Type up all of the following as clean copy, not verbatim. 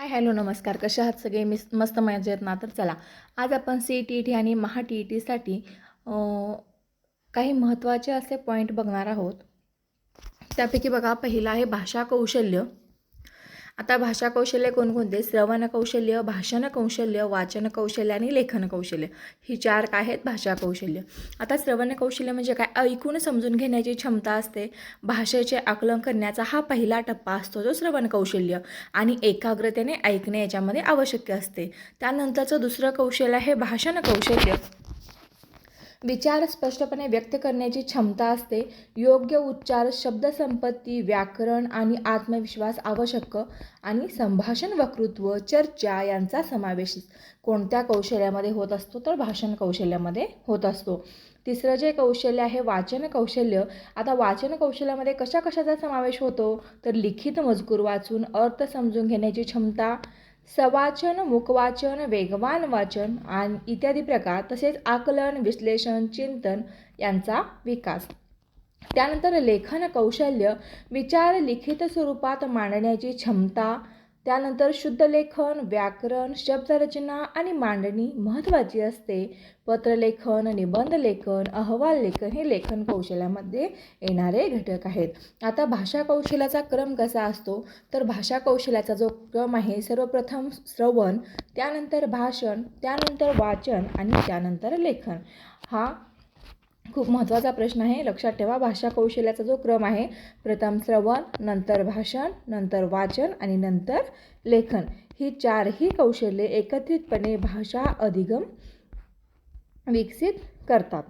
Hello नमस्कार. कसे आहात सगळे? मी मस्त मजेत ना. तर चला, आज आपण CTET आणि महा TETसाठी काही महत्त्वाचे असे पॉईंट बघणार आहोत. त्यापैकी बघा, पहिला आहे भाषा कौशल्य. आता भाषा कौशल्य कोणकोणते? श्रवण कौशल्य, भाषण कौशल्य, वाचन कौशल्य आणि लेखन कौशल्य. ही चार काय आहेत? भाषा कौशल्य. आता श्रवण कौशल्य म्हणजे काय? ऐकून समजून घेण्याची क्षमता असते. भाषेचे आकलन करण्याचा हा पहिला टप्पा असतो जो श्रवण कौशल्य, आणि एकाग्रतेने ऐकणे याच्यामध्ये आवश्यक असते. त्यानंतरचं दुसरं कौशल्य आहे भाषण कौशल्य. विचार स्पष्टपणे व्यक्त करण्याची क्षमता असते. योग्य उच्चार, शब्दसंपत्ती, व्याकरण आणि आत्मविश्वास आवश्यक, आणि संभाषण, वक्तृत्व, चर्चा यांचा समावेश कोणत्या कौशल्यामध्ये होत असतो? तर भाषण कौशल्यामध्ये होत असतो. तिसरं जे कौशल्य आहे वाचन कौशल्य. आता वाचन कौशल्यामध्ये कशाचा समावेश होतो? तर लिखित मजकूर वाचून अर्थ समजून घेण्याची क्षमता, सवाचन, मुखवाचन, वेगवान वाचन आणि इत्यादी प्रकार, तसेच आकलन, विश्लेषण, चिंतन यांचा विकास. त्यानंतर लेखन कौशल्य, विचार लिखित स्वरूपात मांडण्याची क्षमता. त्यानंतर शुद्ध लेखन, व्याकरण, शब्दरचना आणि मांडणी महत्त्वाची असते. पत्रलेखन, निबंध लेखन, अहवाल लेखन हे लेखन कौशल्यामध्ये येणारे घटक आहेत. आता भाषा कौशल्याचा क्रम कसा असतो? तर भाषा कौशल्याचा जो क्रम आहे, सर्वप्रथम श्रवण, त्यानंतर भाषण, त्यानंतर वाचन आणि त्यानंतर लेखन. हा खूप महत्त्वाचा प्रश्न आहे, लक्षात ठेवा. भाषा कौशल्याचा जो क्रम आहे, प्रथम श्रवण, नंतर भाषण, नंतर वाचन आणि नंतर लेखन. ही चारही कौशल्ये एकत्रितपणे भाषा अधिगम विकसित करतात.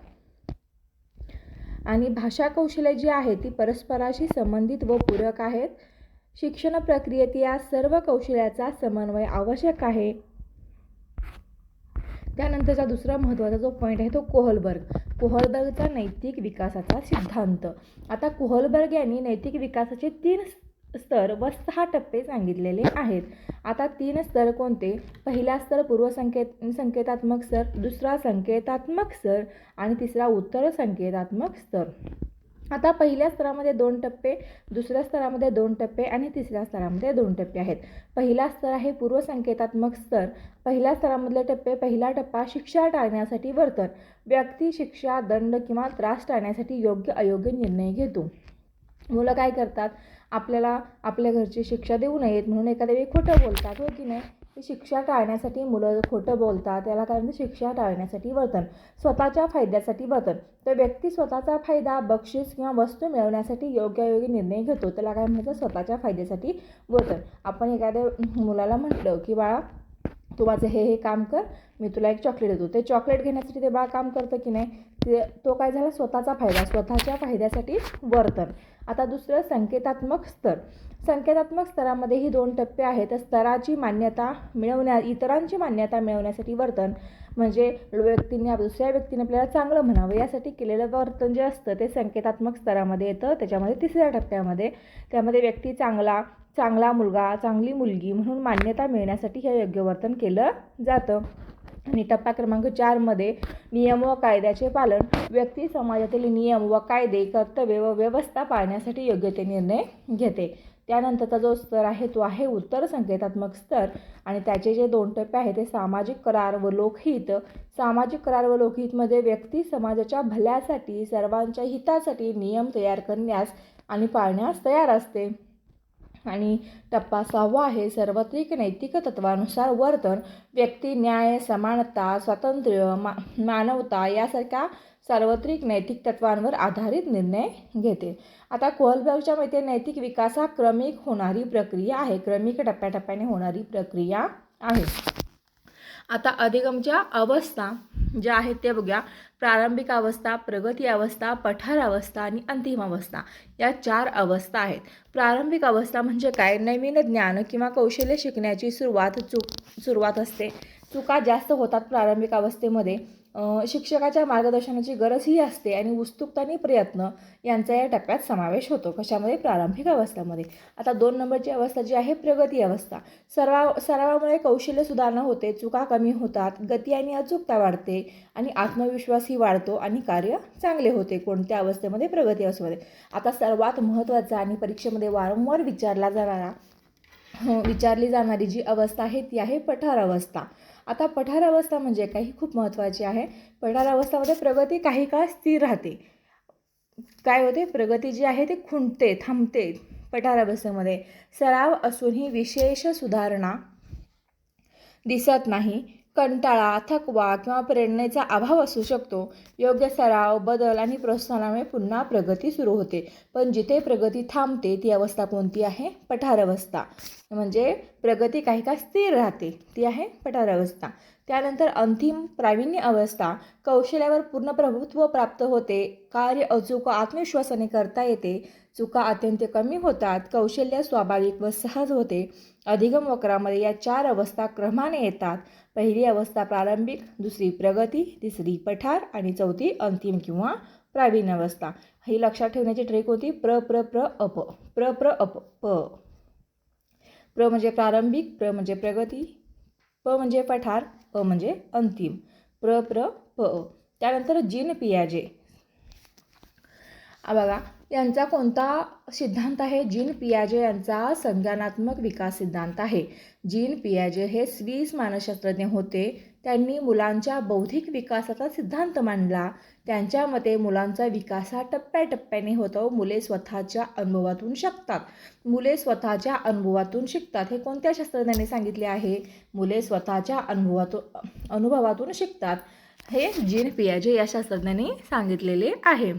आणि भाषा कौशल्ये जी आहेत ती परस्पराशी संबंधित व पूरक आहेत. शिक्षण प्रक्रियेत या सर्व कौशल्याचा समन्वय आवश्यक आहे. त्यानंतरचा दुसरा महत्त्वाचा जो पॉईंट आहे तो कोहलबर्गचा नैतिक विकासाचा सिद्धांत. आता कोहलबर्ग यांनी नैतिक विकासाचे 3 स्तर व 6 टप्पे सांगितलेले आहेत. आता 3 स्तर कोणते? पहिला स्तर संकेतात्मक स्तर, दुसरा संकेतात्मक स्तर आणि तिसरा उत्तर संकेतात्मक स्तर. आता पहिल्या स्तरामध्ये 2 टप्पे, दुसऱ्या स्तरामध्ये 2 टप्पे आणि तिसऱ्या स्तरामध्ये 2 टप्पे आहेत. पहिला स्तर आहे पूर्वसंकेतात्मक स्तर. पहिल्या स्तरामधले टप्पे. पहिला टप्पा शिक्षा टाळण्यासाठी वर्तन. व्यक्ती शिक्षा, दंड किंवा त्रास टाळण्यासाठी योग्य अयोग्य निर्णय घेतो. मुलं काय करतात? आपल्याला आपल्या घरची शिक्षा देऊ नयेत म्हणून एखाद्या वेळी खोटं बोलतात, हो की नाही? शिक्षा टाळण्यासाठी मुलं खोटं बोलतात, त्याला काय म्हणतात? शिक्षा टाळण्यासाठी वर्तन. स्वतःच्या फायद्यासाठी वर्तन. तर व्यक्ती स्वतःचा फायदा, बक्षीस किंवा वस्तू मिळवण्यासाठी योग्य अयोग्य निर्णय घेतो, त्याला काय म्हणतात? स्वतःच्या फायद्यासाठी वर्तन. आपण एखाद्या मुलाला म्हटलं की बाळा तू माझं हे काम कर, मी तुला एक चॉकलेट देतो. ते चॉकलेट घेण्यासाठी ते बाळ काम करतं की नाही? तो काय झाला? स्वतःचा फायदा, स्वतःच्या फायद्यासाठी वर्तन. आता दुसरं संकेतात्मक स्तर. संकेतात्मक स्तरामध्येही 2 टप्पे आहेत. स्तराची मान्यता इतरांची मान्यता मिळवण्यासाठी वर्तन, म्हणजे दुसऱ्या व्यक्तीने आपल्याला चांगलं म्हणावं यासाठी केलेलं वर्तन जे असतं ते संकेतात्मक स्तरामध्ये येतं. त्याच्यामध्ये तिसऱ्या टप्प्यामध्ये त्यामध्ये व्यक्ती चांगला मुलगा, चांगली मुलगी म्हणून मान्यता मिळण्यासाठी हे योग्य वर्तन केलं जातं. आणि टप्पा क्रमांक 4 मध्ये नियम व कायद्याचे पालन. व्यक्ती समाजातील नियम व कायदे, कर्तव्य व व्यवस्था पाळण्यासाठी योग्य ते निर्णय घेते. त्यानंतरचा जो स्तर आहे तो आहे उत्तर संकेतात्मक स्तर, आणि त्याचे जे 2 टप्पे आहेत ते सामाजिक करार व लोकहित. सामाजिक करार व लोकहितमध्ये व्यक्ती समाजाच्या भल्यासाठी, सर्वांच्या हितासाठी नियम तयार करण्यास आणि पाळण्यास तयार असते. आणि टप्पा 6 आहे सार्वत्रिक नैतिक तत्वानुसार वर्तन. व्यक्ती न्याय, समानता, स्वातंत्र्य, मानवता यासारख्या सार्वत्रिक नैतिक तत्वांवर आधारित निर्णय घेते. आता कोहलबर्गच्या मते नैतिक विकास हा क्रमिक होणारी प्रक्रिया आहे. क्रमिक टप्प्याटप्प्याने होणारी प्रक्रिया आहे. आता अधिगमच्या अवस्था ज्या आहेत ते बघूया. प्रारंभिक अवस्था, प्रगती अवस्था, पठार अवस्था आणि अंतिम अवस्था या 4 अवस्था आहेत. प्रारंभिक अवस्था म्हणजे काय? नवीन ज्ञान किंवा कौशल्य शिकण्याची सुरुवात असते. चुका जास्त होतात प्रारंभिक अवस्थेमध्ये. शिक्षकाच्या मार्गदर्शनाची गरजही असते आणि उत्सुकता आणि प्रयत्न यांचा या टप्प्यात समावेश होतो. कशामध्ये? प्रारंभिक अवस्थेमध्ये. आता 2 नंबरची अवस्था जी आहे प्रगती अवस्था. सरावामुळे कौशल्य सुधारणा होते, चुका कमी होतात, गती आणि अचूकता वाढते आणि आत्मविश्वासही वाढतो आणि कार्य चांगले होते. कोणत्या अवस्थेमध्ये? प्रगती अवस्थेमध्ये. आता सर्वात महत्त्वाचा आणि परीक्षेमध्ये वारंवार विचारला जाणारा विचारली जाणारी जी अवस्था आहे ती आहे पठार अवस्था. आता पठार अवस्था म्हणजे काय, ही खूप महत्त्वाची आहे. पठार अवस्थामध्ये प्रगती काही काळ स्थिर राहते. काय होते, प्रगती जी आहे ती खुंटते, थांबते पठार अवस्थेमध्ये. सराव असूनही विशेष सुधारणा दिसत नाही. कंटाळा, थकवा किंवा प्रेरणेचा अभाव असू शकतो. योग्य सराव, बदल आणि प्रोत्साहनामुळे पुन्हा प्रगती सुरू होते. पण जिथे प्रगती थांबते ती अवस्था कोणती आहे, पठार अवस्था. म्हणजे प्रगती काही काळ स्थिर राहते, ती आहे पठार अवस्था. त्यानंतर अंतिम प्रावीण्य अवस्था, कौशल्यावर पूर्ण प्रभुत्व प्राप्त होते. कार्य अचूक आत्मविश्वासाने करता येते. चुका अत्यंत कमी होतात. कौशल्य स्वाभाविक व सहज होते. अधिगम वक्रामध्ये या 4 अवस्था क्रमाने येतात. पहिली अवस्था प्रारंभिक, दुसरी प्रगती, तिसरी पठार आणि चौथी अंतिम किंवा प्रावीण्य अवस्था. ही लक्षात ठेवण्याची ट्रिक होती प्र प्र प्र अप. प्र प्र अप प. प्र म्हणजे प्रारंभिक, प्र म्हणजे प्रगती, प म्हणजे पठार, अ म्हणजे अंतिम. प्र प्र प. त्यानंतर जीन पियाजे. बघा, यांचा कोणता सिद्धांत आहे? जीन पियाजे यांचा संज्ञानात्मक विकास सिद्धांत आहे. जीन पियाजे हे स्विस मानसशास्त्रज्ञ होते. त्यांनी मुलांच्या बौद्धिक विकासाचा सिद्धांत मांडला. त्यांच्या मते मुलांचा विकास हा टप्प्याटप्प्याने होतो. मुले स्वतःच्या अनुभवातून शिकतात. मुले स्वतःच्या अनुभवातून शिकतात हे कोणत्या शास्त्रज्ञांनी सांगितले आहे? मुले स्वतःच्या अनुभवातून शिकतात हे जीन पियाजे या शास्त्रज्ञांनी सांगितलेले आहे.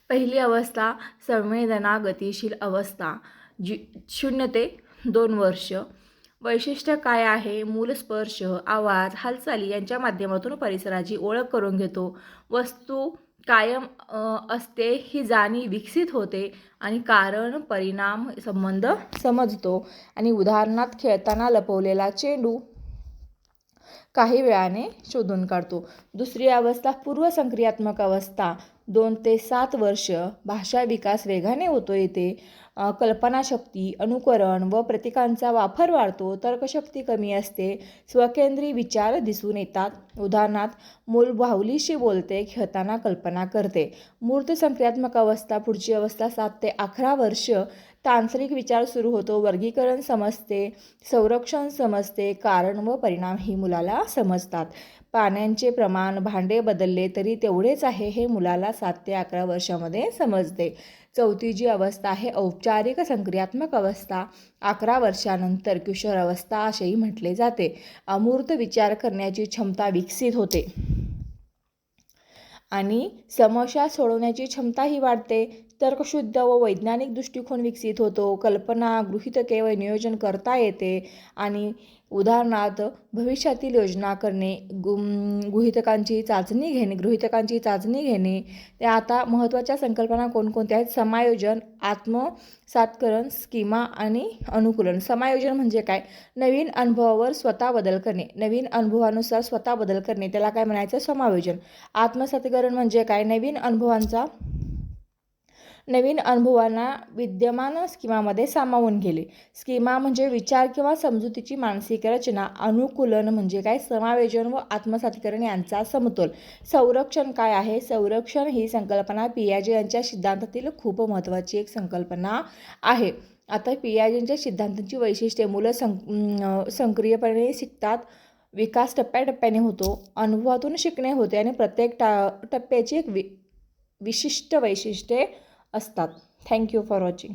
पहिली अवस्था संवेदना गतिशील अवस्था, 0 ते 2 वर्ष. वैशिष्ट्य काय आहे? मूल स्पर्श, आवाज, हालचाली यांच्या माध्यमातून परिसराची ओळख करून घेतो. वस्तू कायम असते ही जाणीव विकसित होते आणि कारण परिणाम संबंध समजतो. आणि उदाहरणार्थ खेळताना लपवलेला चेंडू काही वेळाने शोधून काढतो. दुसरी अवस्था पूर्वसंक्रियात्मक अवस्था, 2 ते 7 वर्ष. भाषा विकास वेगाने होतो येते. कल्पनाशक्ती, अनुकरण व प्रतीकांचा वापर वाढतो. तर्कशक्ती कमी असते. स्वकेंद्री विचार दिसून येतात. उदाहरणार्थ मूल बाहुलीशी बोलते, खेळताना कल्पना करते. मूर्त संक्रियात्मक अवस्था, पुढची अवस्था 7 ते 11 वर्ष. तांत्रिक विचार सुरू होतो. वर्गीकरण समजते, संरक्षण समजते, कारण व परिणाम ही मुलाला समजतात. पाण्याचे प्रमाण, भांडे बदलले तरी तेवढेच आहे हे मुलाला 7 ते 11 वर्षामध्ये समजते. चौथी जी अवस्था आहे औपचारिक संक्रियात्मक अवस्था, 11 वर्षानंतर किशोर अवस्था असेही म्हटले जाते. अमूर्त विचार करण्याची क्षमता विकसित होते आणि समस्या सोडवण्याची क्षमताही वाढते. तर्कशुद्ध व वैज्ञानिक दृष्टिकोन विकसित होतो. कल्पना, गृहीतके व नियोजन करता येते. आणि उदाहरणार्थ भविष्यातील योजना करणे, गृहीतकांची चाचणी घेणे. त्या आता महत्त्वाच्या संकल्पना कोणकोणत्या आहेत? समायोजन, आत्मसातकरण, स्कीमा आणि अनुकूलन. समायोजन म्हणजे काय? नवीन अनुभवावर स्वतः बदल करणे. नवीन अनुभवानुसार स्वतः बदल करणे त्याला काय म्हणायचं? समायोजन. आत्मसातकरण म्हणजे काय? नवीन अनुभवांना विद्यमान स्कीमामध्ये सामावून गेले. स्कीमा म्हणजे विचार किंवा समजुतीची मानसिक रचना. अनुकूलन म्हणजे काय? समायोजन व आत्मसातीकरण यांचा समतोल. संरक्षण काय आहे? संरक्षण ही संकल्पना पियाजे यांच्या सिद्धांतातील खूप महत्त्वाची एक संकल्पना आहे. आता पियाजेंच्या सिद्धांतांची वैशिष्ट्ये: मुलं सक्रियपणे शिकतात, विकास टप्प्याटप्प्याने होतो, अनुभवातून शिकणे होते आणि प्रत्येक टप्प्याची एक विशिष्ट वैशिष्ट्ये असतात. Thank you for watching.